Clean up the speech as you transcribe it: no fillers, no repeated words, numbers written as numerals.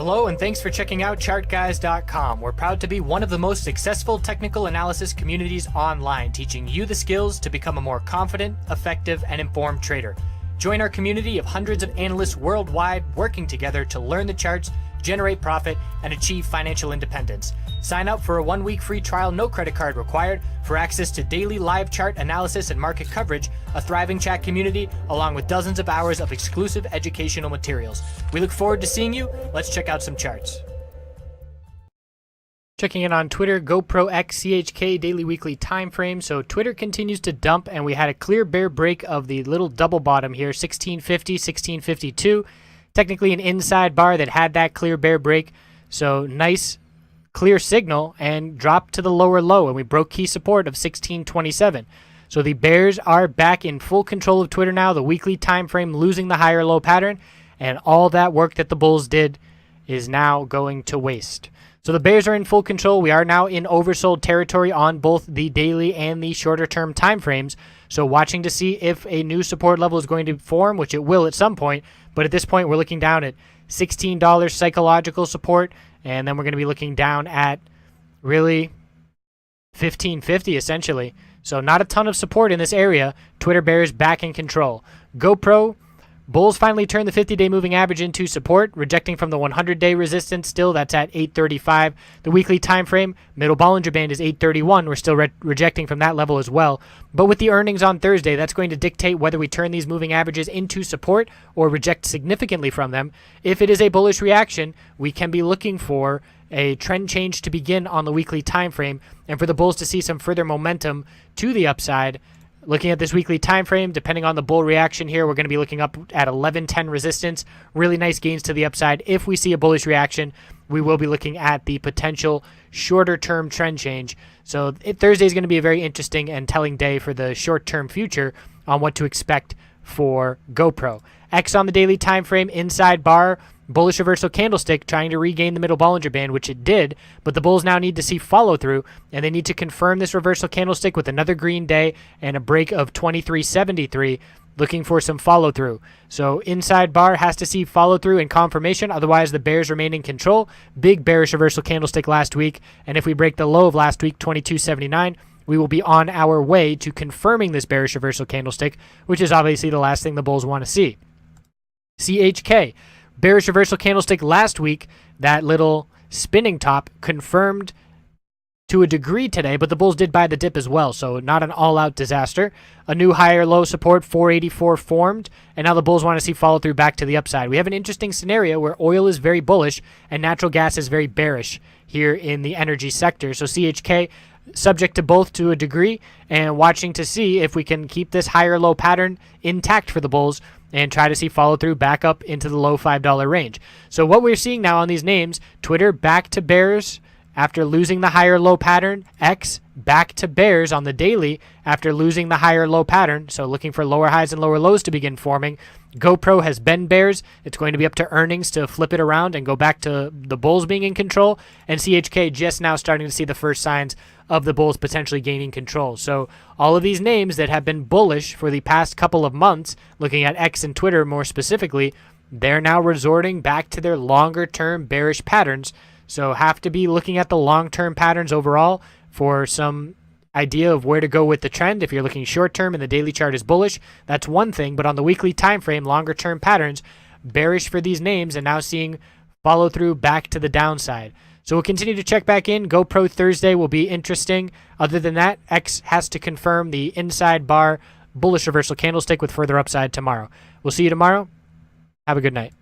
Hello and thanks for checking out ChartGuys.com. We're proud to be one of the most successful technical analysis communities online, teaching you the skills to become a more confident, effective, and informed trader. Join our community of hundreds of analysts worldwide working together to learn the charts, generate profit, and achieve financial independence. Sign up for a 1-week free trial, no credit card required, for access to daily live chart analysis and market coverage, a thriving chat community, along with dozens of hours of exclusive educational materials. We look forward to seeing you. Let's check out some charts. Checking in on Twitter, GoPro X CHK daily weekly time frame. So Twitter continues to dump, and we had a clear bear break of the little double bottom here, 1650, 1652. Technically an inside bar that had that clear bear break. So nice clear signal and dropped to the lower low, and we broke key support of 1627. So the bears are back in full control of Twitter now, the weekly time frame losing the higher low pattern, and all that work that the bulls did is now going to waste. So the bears are in full control. We are now in oversold territory on both the daily and the shorter term time frames. So watching to see if a new support level is going to form, which it will at some point. But at this point, we're looking down at $16 psychological support, and then we're going to be looking down at really $15.50 essentially. So not a ton of support in this area. Twitter bears back in control. GoPro, bulls finally turned the 50-day moving average into support, rejecting from the 100-day resistance. Still, that's at 835. The weekly time frame, middle Bollinger Band is 831. We're still rejecting from that level as well. But with the earnings on Thursday, that's going to dictate whether we turn these moving averages into support or reject significantly from them. If it is a bullish reaction, we can be looking for a trend change to begin on the weekly time frame, and for the bulls to see some further momentum to the upside. Looking at this weekly time frame, depending on the bull reaction here, we're going to be looking up at 1110 resistance. Really nice gains to the upside. If we see a bullish reaction, we will be looking at the potential shorter-term trend change. So Thursday is going to be a very interesting and telling day for the short-term future on what to expect for GoPro. X on the daily time frame, inside bar, bullish reversal candlestick trying to regain the middle Bollinger Band, which it did, but the bulls now need to see follow-through, and they need to confirm this reversal candlestick with another green day and a break of 2373, looking for some follow-through. So inside bar has to see follow-through and confirmation, otherwise the bears remain in control. Big bearish reversal candlestick last week, and if we break the low of last week, 2279, we will be on our way to confirming this bearish reversal candlestick, which is obviously the last thing the bulls want to see. CHK. Bearish reversal candlestick last week, that little spinning top confirmed to a degree today, but the bulls did buy the dip as well, so not an all-out disaster. A new higher low support, 484 formed, and now the bulls want to see follow-through back to the upside. We have an interesting scenario where oil is very bullish and natural gas is very bearish here in the energy sector. So CHK, subject to both to a degree, and watching to see if we can keep this higher low pattern intact for the bulls and try to see follow through back up into the low $5 range. So what we're seeing now on these names, Twitter back to bears after losing the higher low pattern, X back to bears on the daily after losing the higher low pattern, so looking for lower highs and lower lows to begin forming. GoPro has been bears. It's going to be up to earnings to flip it around and go back to the bulls being in control, and CHK just now starting to see the first signs of the bulls potentially gaining control. So all of these names that have been bullish for the past couple of months, looking at X and Twitter more specifically, they're now resorting back to their longer-term bearish patterns. So have to be looking at the long-term patterns overall for some idea of where to go with the trend. If you're looking short-term and the daily chart is bullish, that's one thing. But on the weekly time frame, longer-term patterns, bearish for these names, and now seeing follow-through back to the downside. So we'll continue to check back in. GoPro Thursday will be interesting. Other than that, X has to confirm the inside bar bullish reversal candlestick with further upside tomorrow. We'll see you tomorrow. Have a good night.